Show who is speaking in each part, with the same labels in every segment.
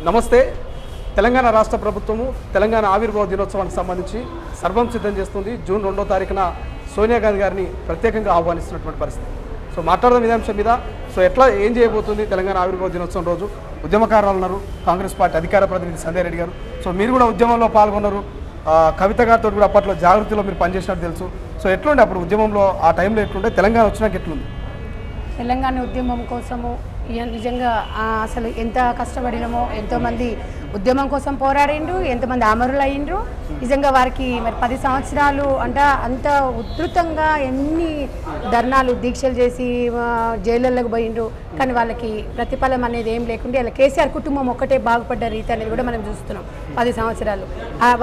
Speaker 1: నమస్తే. తెలంగాణ రాష్ట్ర ప్రభుత్వము తెలంగాణ ఆవిర్భావ దినోత్సవానికి సంబంధించి సర్వం సిద్ధం చేస్తుంది. జూన్ 2వ తారీఖున సోనియా గాంధీ గారిని ప్రత్యేకంగా ఆహ్వానిస్తున్నటువంటి పరిస్థితి. సో మాట్లాడదాం ఇదే అంశం మీద. సో ఎట్లా ఏం చేయబోతుంది తెలంగాణ ఆవిర్భావ దినోత్సవం రోజు? ఉద్యమకారులు ఉన్నారు, కాంగ్రెస్ పార్టీ అధికార ప్రతినిధి సంజయ్ రెడ్డి గారు. సో మీరు కూడా ఉద్యమంలో పాల్గొన్నారు, కవిత గారితో కూడా అప్పట్లో జాగృతిలో మీరు పనిచేసినట్టు తెలుసు. సో ఎట్లుండే అప్పుడు ఉద్యమంలో ఆ టైంలో ఎట్లుండే, తెలంగాణ వచ్చినాక ఎట్లుంది?
Speaker 2: తెలంగాణ ఉద్యమం కోసము నిజంగా అసలు ఎంత కష్టపడినామో, ఎంతోమంది ఉద్యమం కోసం పోరాడిండ్రు, ఎంతమంది అమరులు అయ్యిండ్రు. నిజంగా వారికి మరి 10 సంవత్సరాలు అంత ఉధృతంగా ఎన్ని ధర్నాలు దీక్షలు చేసి జైళ్ళకు పోయిండ్రు. కానీ వాళ్ళకి ప్రతిఫలం అనేది ఏం లేకుండా ఇలా కేసీఆర్ కుటుంబం ఒక్కటే బాగుపడ్డ రీతి అనేది కూడా మనం చూస్తున్నాం. 10 సంవత్సరాలు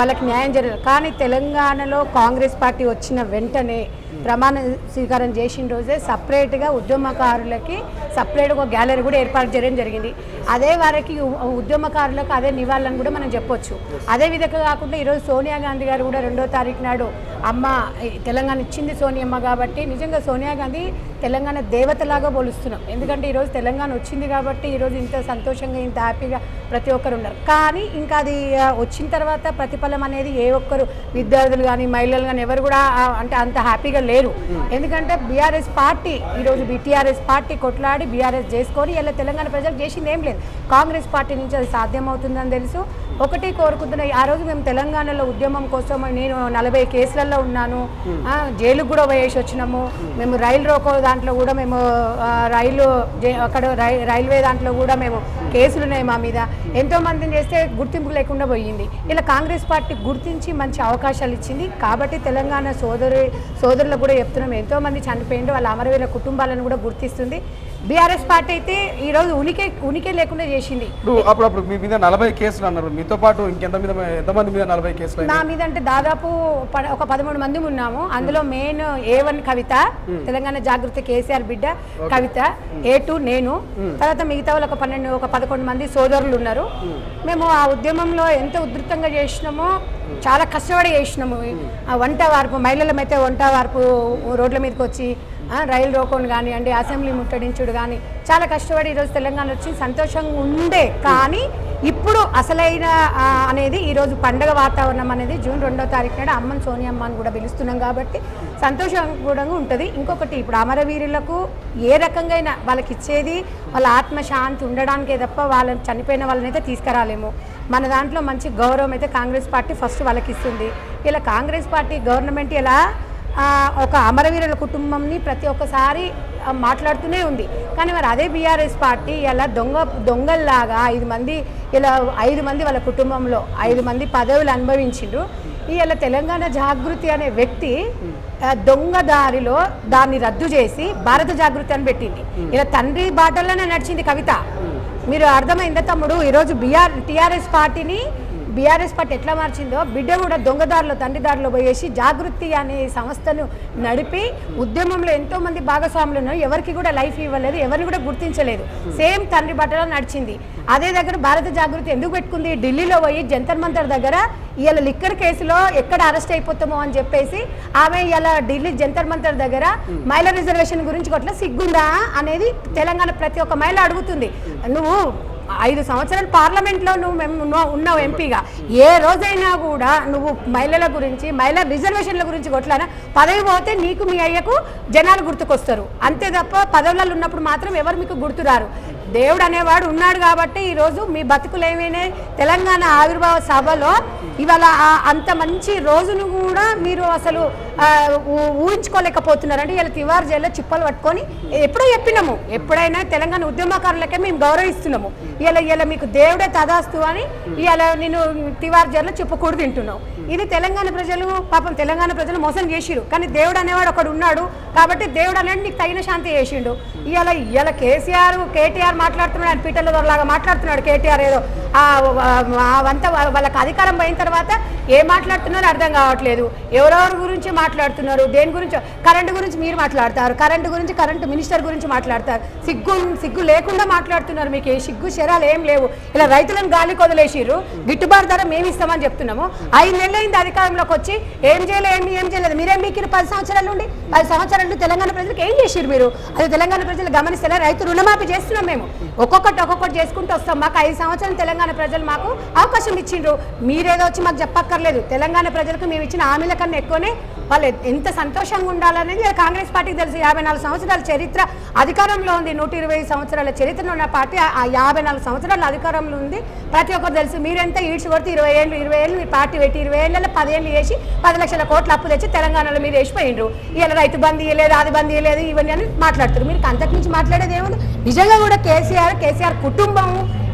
Speaker 2: వాళ్ళకి న్యాయం జరగదు. కానీ తెలంగాణలో కాంగ్రెస్ పార్టీ వచ్చిన వెంటనే ప్రమాణ స్వీకారం చేసిన రోజే సపరేట్గా ఉద్యమకారులకి సపరేట్గా ఒక గ్యాలరీ కూడా ఏర్పాటు చేయడం జరిగింది. అదే వారికి ఉద్యమకారులకు అదే నివాళులను కూడా మనం చెప్పొచ్చు. అదే విధంగా కాకుండా ఈరోజు సోనియా గాంధీ గారు కూడా 2వ తారీఖు నాడు అమ్మ తెలంగాణ ఇచ్చింది సోనియమ్మ కాబట్టి నిజంగా సోనియా గాంధీ తెలంగాణ దేవతలాగా పోలుస్తున్నాం. ఎందుకంటే ఈరోజు తెలంగాణ వచ్చింది కాబట్టి ఈరోజు ఇంత సంతోషంగా ఇంత హ్యాపీగా ప్రతి ఒక్కరు ఉన్నారు. కానీ ఇంకా అది వచ్చిన తర్వాత ప్రతిఫలం అనేది ఏ ఒక్కరు విద్యార్థులు కానీ మహిళలు కానీ ఎవరు కూడా అంటే అంత హ్యాపీగా లేరు. ఎందుకంటే బీఆర్ఎస్ పార్టీ ఈరోజు టీఆర్ఎస్ పార్టీ కొట్లాడి బీఆర్ఎస్ చేసుకొని ఇలా తెలంగాణ ప్రజలకు చేసింది ఏం లేదు. కాంగ్రెస్ పార్టీ నుంచి అది సాధ్యమవుతుందని తెలుసు. ఒకటి కోరుకుంటున్నా, ఆ రోజు మేము తెలంగాణలో ఉద్యమం కోసం నేను 40 కేసులలో ఉన్నాను, జైలుకు కూడా వేసి వచ్చినాము. మేము రైలు రోకో దాంట్లో కూడా మేము అక్కడ రైల్వే దాంట్లో కూడా మేము కేసులు ఉన్నాయి మా మీద. ఎంతోమందిని చేస్తే గుర్తింపు లేకుండా పోయింది. ఇలా కాంగ్రెస్ పార్టీ గుర్తించి మంచి అవకాశాలు ఇచ్చింది కాబట్టి తెలంగాణ సోదరులకు కూడా చెప్తున్నాం, ఎంతోమంది చనిపోయింది, వాళ్ళ అమరవీరుల కుటుంబాలను కూడా గుర్తిస్తుంది. బీఆర్ఎస్ పార్టీ అయితే ఈరోజు ఉనికి లేకుండా చేసింది.
Speaker 1: అప్పుడు మీ మీద 40 కేసులు అన్నారు, మీతో పాటు ఎంతమంది మీద 40 కేసులు?
Speaker 2: నా మీద అంటే దాదాపు ఒక 13 మంది ఉన్నాము. అందులో మెయిన్ A1 కవిత, తెలంగాణ జాగృతి కేసీఆర్ బిడ్డ కవిత, A2 నేను, తర్వాత మిగతా వాళ్ళు ఒక 11 మంది సోదరులు ఉన్నారు. మేము ఆ ఉద్యమంలో ఎంత ఉధృతంగా చేసినామో, చాలా కష్టపడి చేసినాము. వంట వార్పు, మహిళలమైతే వంట వార్పు రోడ్ల మీదకి వచ్చి రైలు రోకోని కానివ్వండి, అసెంబ్లీ ముట్టడించుడు కానీ చాలా కష్టపడి ఈరోజు తెలంగాణ వచ్చి సంతోషంగా ఉండే. కానీ ఇప్పుడు అసలైన అనేది ఈరోజు పండగ వాతావరణం అనేది జూన్ 2వ తారీఖు నాడు అమ్మని సోనియమ్మ అని కూడా పిలుస్తున్నాం కాబట్టి సంతోషం కూడా ఉంటుంది. ఇంకొకటి, ఇప్పుడు అమరవీరులకు ఏ రకంగా వాళ్ళకి ఇచ్చేది వాళ్ళ ఆత్మశాంతి ఉండడానికే తప్ప వాళ్ళని చనిపోయిన వాళ్ళనైతే తీసుకురాలేము. మన దాంట్లో మంచి గౌరవం అయితే కాంగ్రెస్ పార్టీ ఫస్ట్ వాళ్ళకి ఇస్తుంది. ఇలా కాంగ్రెస్ పార్టీ గవర్నమెంట్ ఇలా ఒక అమరవీరుల కుటుంబంని ప్రతి ఒక్కసారి మాట్లాడుతూనే ఉంది. కానీ మరి అదే బీఆర్ఎస్ పార్టీ ఇలా దొంగల్లాగా 5 మంది వాళ్ళ కుటుంబంలో 5 మంది పదవులు అనుభవించిండ్రు. ఇలా తెలంగాణ జాగృతి అనే వ్యక్తి దొంగదారిలో దాన్ని రద్దు చేసి భారత జాగృతి అని పెట్టింది. ఇలా తండ్రి బాటల్లోనే నడిచింది కవిత. మీరు అర్థమైందా తమ్ముడు? ఈరోజు టీఆర్ఎస్ పార్టీని బీఆర్ఎస్ పార్టీ ఎట్లా మార్చిందో, బిడ్డ కూడా దొంగదారిలో తండ్రి దారిలో పోయేసి జాగృతి అనే సంస్థను నడిపి ఉద్యమంలో ఎంతోమంది భాగస్వాములు ఉన్నారు. ఎవరికి కూడా లైఫ్ ఇవ్వలేదు, ఎవరిని కూడా గుర్తించలేదు. సేమ్ తండ్రి బట్టలో నడిచింది. అదే దగ్గర భారత జాగృతి ఎందుకు పెట్టుకుంది? ఢిల్లీలో పోయి జంతర్ మంతర్ దగ్గర ఇలా లిక్కర్ కేసులో ఎక్కడ అరెస్ట్ అయిపోతామో అని చెప్పేసి ఆమె ఇలా ఢిల్లీ జంతర్ మంతర్ దగ్గర మహిళా రిజర్వేషన్ గురించి కొట్ల సిగ్గుందా అనేది తెలంగాణ ప్రతి ఒక్క మహిళ అడుగుతుంది. నువ్వు 5 సంవత్సరాలు పార్లమెంట్లో నువ్వు ఉన్నావు ఎంపీగా, ఏ రోజైనా కూడా నువ్వు మహిళల గురించి మహిళా రిజర్వేషన్ల గురించి కొట్లానా? పదవి పోతే నీకు మీ అయ్యకు జనాలు గుర్తుకొస్తారు, అంతే తప్ప పదవులలో ఉన్నప్పుడు మాత్రం ఎవరు మీకు గుర్తురారు. దేవుడు అనేవాడు ఉన్నాడు కాబట్టి ఈరోజు మీ బతుకులు ఏమైనా తెలంగాణ ఆవిర్భావ సభలో ఇవాళ అంత మంచి రోజును కూడా మీరు అసలు ఊహించుకోలేకపోతున్నారంటే ఇలా తివార్ జైల్లో చిప్పలు పట్టుకొని ఎప్పుడో చెప్పినాము, ఎప్పుడైనా తెలంగాణ ఉద్యమకారులకే మేము గౌరవిస్తున్నాము. ఇలా మీకు దేవుడే తదాస్తు అని ఇలా నేను తివార్ జైల్లో చిప్పకూడు తింటున్నావు. ఇది తెలంగాణ ప్రజలు పాపం తెలంగాణ ప్రజలు మోసం చేసిరు. కానీ దేవుడు అనేవాడు ఒకడు ఉన్నాడు కాబట్టి దేవుడు అనేది నీకు తగిన శాంతి చేసిండు. ఇలా కేటీఆర్ మాట్లాడుతున్నాడు, ఆయన పీటర్ల దొరలాగా మాట్లాడుతున్నాడు. కేటీఆర్ ఏదో అంతా వాళ్ళకి అధికారం పోయిన తర్వాత ఏం మాట్లాడుతున్నారో అర్థం కావట్లేదు. ఎవరెవరి గురించి మాట్లాడుతున్నారు, దేని గురించి? కరెంటు గురించి మీరు మాట్లాడతారు, కరెంటు మినిస్టర్ గురించి మాట్లాడతారు. సిగ్గు లేకుండా మాట్లాడుతున్నారు. మీకు ఏ సిగ్గు శరాలు ఏం లేవు. ఇలా రైతులను గాలికి వదిలేసిర్రు, గిట్టుబాటు ధర మేము ఇస్తామని చెప్తున్నాము. 5 నెలలు నెలలైంది అధికారంలోకి వచ్చి ఏం చేయలేదు. మీరేం మీకు 10 సంవత్సరాల నుండి 10 సంవత్సరాల నుండి తెలంగాణ ప్రజలకు ఏం చేసిరు మీరు? అది తెలంగాణ ప్రజలు గమనిస్తేనే రైతు రుణమాఫీ చేస్తున్నాం మేము, ఒక్కొక్కటి చేసుకుంటూ వస్తాం. మాకు 5 సంవత్సరాలు తెలంగాణ ప్రజలు మాకు అవకాశం ఇచ్చిండ్రు. మీరేదో వచ్చి మాకు చెప్పక్కర్లేదు. తెలంగాణ ప్రజలకు మేము ఇచ్చిన హామీల కన్నా ఎక్కువనే వాళ్ళు ఎంత సంతోషంగా ఉండాలనేది కాంగ్రెస్ పార్టీకి తెలుసు. 54 సంవత్సరాల చరిత్ర అధికారంలో ఉంది. 120 సంవత్సరాల చరిత్రలో ఉన్న పార్టీ 54 సంవత్సరాల అధికారంలో ఉంది. ప్రతి ఒక్కరు తెలుసు. మీరెంత ఈడ్చి కొడితే 20 ఏళ్ళు మీ పార్టీ పెట్టి 20 ఏళ్ళలో 10 ఏళ్ళు చేసి 10 లక్షల కోట్ల అప్పు తెచ్చి తెలంగాణలో మీరు వేసిపోయిండ్రు. ఇలా రైతు బందీ ఇవ్వలేదు, అది బందీ ఇవ్వలేదు, ఇవన్నీ అని మాట్లాడుతారు. మీరు అంతకు మించి మాట్లాడేది ఏముంది? నిజంగా కూడా కేసీఆర్ కుటుంబం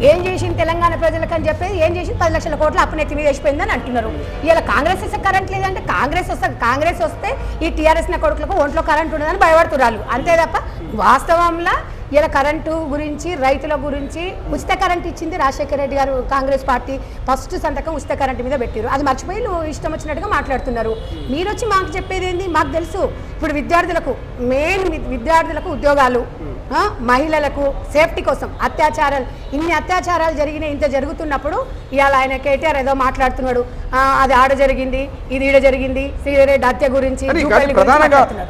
Speaker 2: ఏం చేసింది తెలంగాణ ప్రజలకు అని చెప్పేది, ఏం చేసి 10 లక్షల కోట్ల అప్పు నెత్తి మీద వేసిపోయిందని అంటున్నారు. ఇలా కాంగ్రెస్ వస్తే కరెంట్ లేదంటే కాంగ్రెస్ వస్తే ఈ టీఆర్ఎస్ కొడుకులకు ఒంట్లో కరెంట్ ఉండదని భయపడుతున్నారు. అంతే తప్ప వాస్తవంలో ఇలా కరెంటు గురించి, రైతుల గురించి ఉచిత కరెంట్ ఇచ్చింది రాజశేఖర రెడ్డి గారు. కాంగ్రెస్ పార్టీ ఫస్ట్ సంతకం ఉచిత కరెంటు మీద పెట్టారు. అది మర్చిపోయి నువ్వు ఇష్టం వచ్చినట్టుగా మాట్లాడుతున్నారు. మీరు వచ్చి మాకు చెప్పేది ఏంది? మాకు తెలుసు. ఇప్పుడు విద్యార్థులకు ఉద్యోగాలు, మహిళలకు సేఫ్టీ కోసం ఇన్ని అత్యాచారాలు జరిగినాయి. ఇంత జరుగుతున్నప్పుడు ఇవాళ ఆయన కేటీఆర్ ఏదో మాట్లాడుతున్నాడు, అది ఆడ జరిగింది, ఇది ఈడ జరిగింది, శ్రీరెడ్డి హత్య గురించి.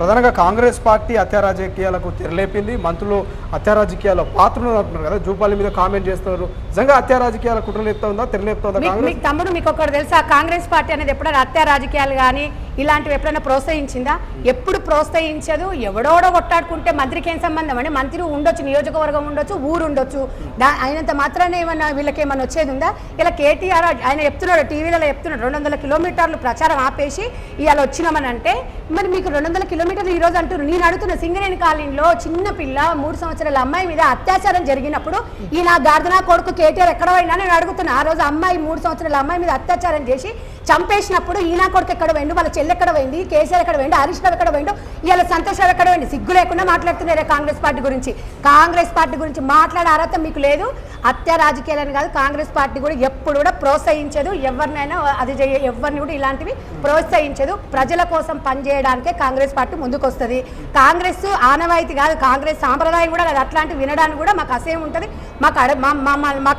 Speaker 1: ప్రధానంగా కాంగ్రెస్ పార్టీ హత్య రాజకీయాలకు తెరలేపింది. మంత్రులు హత్య రాజకీయాల పాత్రలు అంటున్నారు కదా, జూపాలి మీద కామెంట్ చేస్తున్నారు. నిజంగా హత్య రాజకీయాల కుట్రలేపుతా ఉందా, తెరలేపుతా
Speaker 2: మీకు? తమ్ముడు మీకు ఒకటి తెలుసా, కాంగ్రెస్ పార్టీ అనేది ఎప్పుడైనా హత్య రాజకీయాలు కానీ ఇలాంటివి ఎప్పుడైనా ప్రోత్సహించిందా? ఎప్పుడు ప్రోత్సహించదు. ఎవడోడో కొట్టాడుకుంటే మంత్రికి ఏం సంబంధం అండి? మంత్రి ఉండొచ్చు, నియోజకవర్గం ఉండొచ్చు, ఊరు ఉండొచ్చు. అయినంత మాత్రాన్ని ఏమన్నా వీళ్ళకి ఏమన్నా వచ్చేది ఉందా? ఇలా కేటీఆర్ ఆయన చెప్తున్నాడు, టీవీలలో చెప్తున్నాడు, 200 కిలోమీటర్లు ప్రచారం ఆపేసి ఇవాళ వచ్చినామని అంటే, మరి మీకు 200 కిలోమీటర్లు ఈ రోజు అంటున్నారు. నేను అడుగుతున్న సింగరేణి కాలనీలో చిన్న పిల్ల 3 సంవత్సరాల అమ్మాయి మీద అత్యాచారం జరిగినప్పుడు ఈ నా గార్దనా కొడుకు కేటీఆర్ ఎక్కడ పోయినా నేను అడుగుతున్నా. ఆ రోజు అమ్మాయి 3 సంవత్సరాల అమ్మాయి మీద అత్యాచారం చేసి చంపేసినప్పుడు ఈనా కొడుకు ఎక్కడ పోయిండు, వాళ్ళ చెల్లి ఎక్కడ పోయింది, కేసీఆర్ ఎక్కడ పోయిండు, హరీష్ రావు ఎక్కడ పోయిండు, ఇవాళ సంతోష్ రావు ఎక్కడ పోయింది? సిగ్గు లేకుండా మాట్లాడుతున్నారే కాంగ్రెస్ పార్టీ గురించి. కాంగ్రెస్ పార్టీ గురించి మాట్లాడే అర్హత మీకు లేదు. హత్య రాజకీయాలని కాదు, కాంగ్రెస్ పార్టీ కూడా ఎప్పుడు కూడా ప్రోత్సహించదు. ఎవరినైనా ఎవరిని కూడా ఇలాంటివి ప్రోత్సహించదు. ప్రజల కోసం పనిచేయడానికే కాంగ్రెస్ పార్టీ ముందుకు వస్తుంది. కాంగ్రెస్ ఆనవాయితీ కాదు, కాంగ్రెస్ సాంప్రదాయం కూడా కాదు. అట్లాంటివి వినడానికి కూడా మాకు అసహ్యం ఉంటుంది. మాకు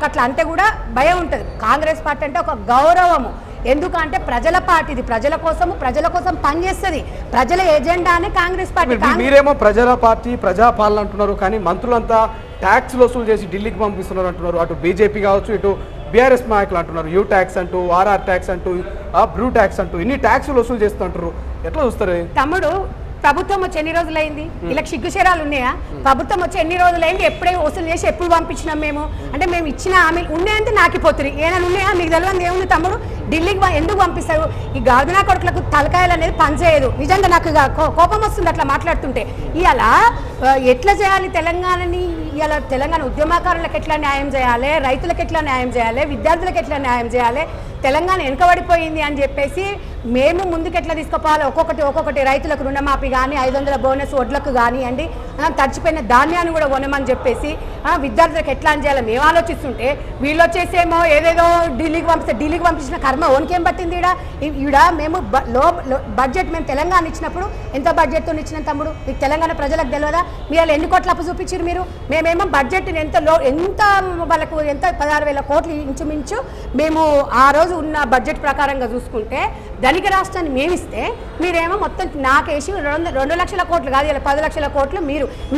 Speaker 2: అట్లా అంటే కూడా భయం ఉంటుంది. కాంగ్రెస్ పార్టీ అంటే ఒక గౌరవము. ఎందుకంటే ప్రజల పార్టీ, ఇది ప్రజల కోసం పనిచేస్తుంది. ప్రజల ఎజెండానే కాంగ్రెస్ పార్టీ.
Speaker 1: మీరేమో ప్రజల పార్టీ, ప్రజాపాలన అంటున్నారు, కానీ మంత్రులంతా ట్యాక్స్ వసూలు చేసి ఢిల్లీకి పంపిస్తున్నారు అంటున్నారు. అటు బీజేపీ కావచ్చు, ఇటు బీఆర్ఎస్ నాయకులు అంటున్నారు యూ ట్యాక్స్ అంటూ, ఆర్ఆర్ ట్యాక్స్ అంటూ, బ్రూ ట్యాక్స్ అంటూ ఇన్ని ట్యాక్సులు వసూలు చేస్తుంటారు. ఎట్లా చూస్తారు?
Speaker 2: తమ్ముడు, ప్రభుత్వం వచ్చి ఎన్ని రోజులైంది? ఇలా సిగ్గుచేరాలు ఉన్నాయా? ప్రభుత్వం వచ్చి ఎన్ని రోజులైంది? ఎప్పుడే వసూలు చేసి ఎప్పుడు పంపించినాం మేము? అంటే మేము ఇచ్చిన హామీలు ఉన్నాయంటే నాకిపోతుంది. ఏమైనా ఉన్నాయా? మీకు తెలియదు ఏముంది తమ్ముడు? ఢిల్లీకి ఎందుకు పంపిస్తారు? ఈ గార్దనా కొడుకులకు తలకాయలు అనేది పనిచేయదు. నిజంగా నాకు కోపం వస్తుంది అట్లా మాట్లాడుతుంటే. ఇవాళ ఎట్లా చేయాలి తెలంగాణని? ఇవాళ తెలంగాణ ఉద్యమకారులకు ఎట్లా న్యాయం చేయాలి, రైతులకు ఎట్లా న్యాయం చేయాలి, విద్యార్థులకు ఎట్లా న్యాయం చేయాలి, తెలంగాణ వెనుకబడిపోయింది అని చెప్పేసి మేము ముందుకు ఎట్లా తీసుకుపోవాలి? ఒక్కొక్కటి రైతులకు రుణమాఫీ కానీ, 500 బోనస్ వడ్లకు కానివ్వండి, తడిచిపోయిన ధాన్యాన్ని కూడా కొనమని చెప్పేసి విద్యార్థులకు ఎట్లా అని చేయాలి మేము ఆలోచిస్తుంటే, వీళ్ళు వచ్చేసేమో ఏదేదో ఢిల్లీకి పంపించిన కర్మ ఓనికేం పట్టింది? ఈడ మేము బడ్జెట్ మేము తెలంగాణ ఇచ్చినప్పుడు ఎంత బడ్జెట్తో ఇచ్చిన తమ్ముడు? మీకు తెలంగాణ ప్రజలకు తెలియదా? మీరు ఎన్ని కోట్ల అప్పు చూపించారు మీరు? మేమేమో బడ్జెట్ని ఎంత వాళ్ళకు ఎంత 16,000 కోట్లు ఇంచుమించు మేము ఆ రోజు ఉన్న బడ్జెట్ ప్రకారంగా చూసుకుంటే ధనిక రాష్ట్రాన్ని మేమిస్తే మీరేమో మొత్తం నాకేసి 2 లక్షల కోట్లు కాదు, ఇలా 10 లక్షల కోట్లు.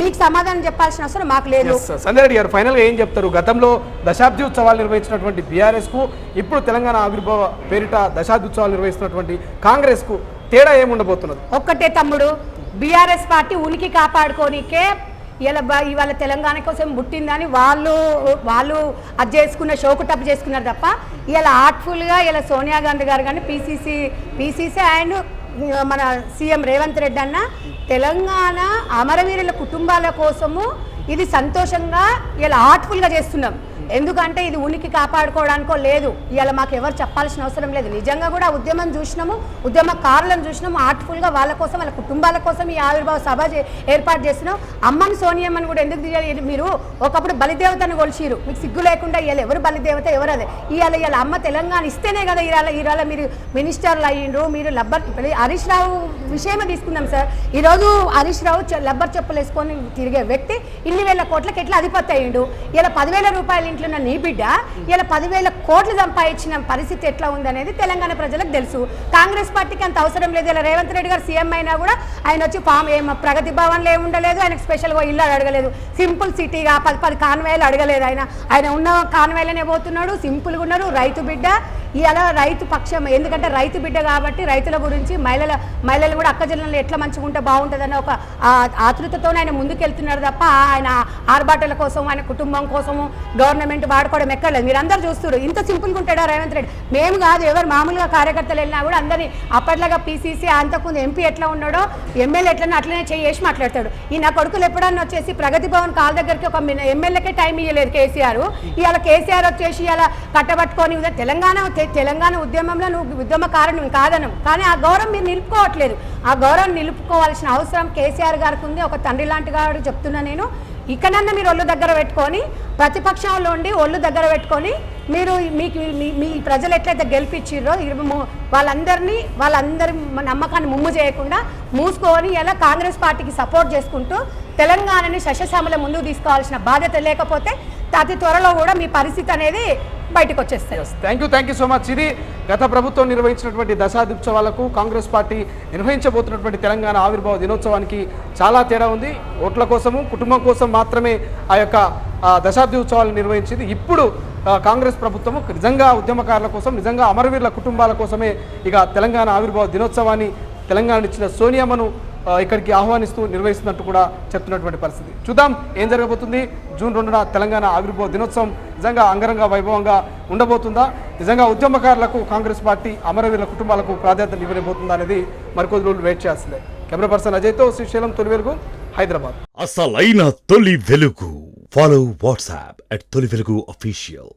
Speaker 2: మీకు సమాధానం చెప్పాల్సిన అవసరం మాకు లేదు.
Speaker 1: సంజయ్ రెడ్డి గారు ఫైనల్గా ఏం చెప్తారు? గతంలో దశాబ్ది ఉత్సవాలు నిర్వహించినటువంటి బీఆర్ఎస్కు, ఇప్పుడు తెలంగాణ ఆవిర్భావ పేరిట దశాబ్ది ఉత్సవాలు నిర్వహిస్తున్నటువంటి కాంగ్రెస్కు తేడా ఏముండబోతున్నది?
Speaker 2: ఒక్కటే తమ్ముడు, బీఆర్ఎస్ పార్టీ ఉనికి కాపాడుకోనికే ఇవాళ తెలంగాణ కోసం పుట్టిందని వాళ్ళు అది చేసుకున్న షోకు టప్ చేసుకున్నారు తప్ప ఇలా ఆర్ట్ఫుల్గా ఇలా సోనియా గాంధీ గారు కానీ పీసీసీ అండ్ మన సీఎం రేవంత్ రెడ్డి అన్న తెలంగాణ అమరవీరుల కుటుంబాల కోసము ఇది సంతోషంగా ఇలా ఆర్ట్ఫుల్గా చేస్తున్నాం. ఎందుకంటే ఇది ఉనికి కాపాడుకోవడానికో లేదు. ఇవాళ మాకు ఎవరు చెప్పాల్సిన అవసరం లేదు. నిజంగా కూడా ఉద్యమం చూసినాము, ఉద్యమకారులను చూసినాము, ఆర్ట్ఫుల్గా వాళ్ళ కోసం, వాళ్ళ కుటుంబాల కోసం ఈ ఆవిర్భావ సభ ఏర్పాటు చేసినాం. అమ్మని సోనియమ్మని కూడా ఎందుకు మీరు ఒకప్పుడు బలిదేవతను కొలిచిరు, మీకు సిగ్గు లేకుండా ఇవాళ ఎవరు బలిదేవత ఎవరు? అదే ఇవాళ అమ్మ తెలంగాణ ఇస్తేనే కదా ఇవాళ మీరు మినిస్టర్లు అయ్యిండ్రు. మీరు హరీష్ రావు విషయమే తీసుకుందాం సార్. ఈరోజు హరీష్ రావు లబ్బర్ చెప్పులు వేసుకొని తిరిగే వ్యక్తి ఇన్ని వేల కోట్లకి ఎట్లా అధిపతి అయ్యిండు? ఇలా 10,000 రూపాయలు ఇంట్లో ఉన్న నీ బిడ్డ ఇలా 10,000 కోట్లు సంపాదించిన పరిస్థితి ఎట్లా ఉందనేది తెలంగాణ ప్రజలకు తెలుసు. కాంగ్రెస్ పార్టీకి అంత అవసరం లేదు. ఇలా రేవంత్ రెడ్డి గారు సీఎం అయినా కూడా ఆయన వచ్చి ప్రగతి భవన్లో ఏమి ఉండలేదు, ఆయనకు స్పెషల్గా ఇల్లు అడగలేదు, సింపుల్ సిటీగా 10 కాన్వాయ్లు అడగలేదు. ఆయన ఉన్న కాన్వాయ్లనే పోతున్నాడు, సింపుల్గా ఉన్నారు. రైతు బిడ్డ ఇలా రైతు పక్షం, ఎందుకంటే రైతు బిడ్డ కాబట్టి రైతుల గురించి మహిళలు కూడా అక్క జిల్లాలో ఎట్లా మంచిగా ఉంటే బాగుంటుందన్న ఒక ఆతృతతో ఆయన ముందుకెళ్తున్నాడు తప్ప ఆయన ఆర్బాటల కోసం, ఆయన కుటుంబం కోసము గవర్నమెంట్ వాడుకోవడం ఎక్కర్లేదు. మీరు అందరూ చూస్తున్నారు. ఇంత సింపుల్గా ఉంటాడా రేవంత్ రెడ్డి? మేము కాదు, ఎవరు మామూలుగా కార్యకర్తలు వెళ్ళినా కూడా అందరినీ అప్పట్లాగా పీసీసీ అంతకుముందు ఎంపీ ఎట్లా ఉన్నాడో ఎమ్మెల్యే ఎట్లనో అట్లనే చేసి మాట్లాడతాడు. ఈ నా కొడుకులు ఎప్పుడన్నా వచ్చేసి ప్రగతి భవన్ కాల్ దగ్గరికి ఒక ఎమ్మెల్యేకే టైం ఇవ్వలేదు కేసీఆర్. ఇవాళ కేసీఆర్ వచ్చేసి ఇలా కట్టబట్టుకొని తెలంగాణ ఉద్యమంలో నువ్వు ఉద్యమకారుడు కాదనం, కానీ ఆ గౌరవం మీరు నిలుపుకోవట్లేదు. ఆ గౌరవం నిలుపుకోవాల్సిన అవసరం కేసీఆర్ గారికి ఉంది. ఒక తండ్రి లాంటి గారు చెప్తున్నా నేను. ఇక్కడన్నా మీరు ఒళ్ళు దగ్గర పెట్టుకొని, ప్రతిపక్షంలో ఉండి ఒళ్ళు దగ్గర పెట్టుకొని మీరు మీ ప్రజలు ఎట్లయితే గెలిపించారో వాళ్ళందరి నమ్మకాన్ని ముమ్ము చేయకుండా మూసుకొని ఇలా కాంగ్రెస్ పార్టీకి సపోర్ట్ చేసుకుంటూ తెలంగాణని సస్యశ్యామల ముందుకు తీసుకోవాల్సిన బాధ్యత లేకపోతే అతి త్వరలో కూడా మీ పరిస్థితి అనేది బయటకు వచ్చేస్తాయి.
Speaker 1: Thank you so much. ఇది గత ప్రభుత్వం నిర్వహించినటువంటి దశాబ్దోత్సవాలకు కాంగ్రెస్ పార్టీ నిర్వహించబోతున్నటువంటి తెలంగాణ ఆవిర్భావ దినోత్సవానికి చాలా తేడా ఉంది. ఓట్ల కోసము, కుటుంబం కోసం మాత్రమే ఆ యొక్క దశాబ్దోత్సవాలు నిర్వహించింది. ఇప్పుడు కాంగ్రెస్ ప్రభుత్వము నిజంగా ఉద్యమకారుల కోసం, నిజంగా అమరవీరుల కుటుంబాల కోసమే ఇక తెలంగాణ ఆవిర్భావ దినోత్సవాన్ని తెలంగాణ ఇచ్చిన సోనియామ్మను ఇక్కడికి ఆహ్వానిస్తూ నిర్వహిస్తున్నట్టు కూడా చెప్తున్నటువంటి పరిస్థితి. చూద్దాం ఏం జరగబోతుంది. జూన్ 2న తెలంగాణ ఆవిర్భావ దినోత్సవం నిజంగా అంగరంగ వైభవంగా ఉండబోతుందా? నిజంగా ఉద్యమకారులకు కాంగ్రెస్ పార్టీ అమరవీరుల కుటుంబాలకు ప్రాధాన్యత ఇవ్వబోతుందా అనేది మరికొద్ది రోజులు వెయిట్ చేయాల్సిందే. కెమెరా పర్సన్ అజయ్తో శ్రీశైలం, తొలి వెలుగు, హైదరాబాద్.
Speaker 3: అసలైన తొలి వెలుగు. ఫాలో వాట్సాప్ @తొలి వెలుగు official.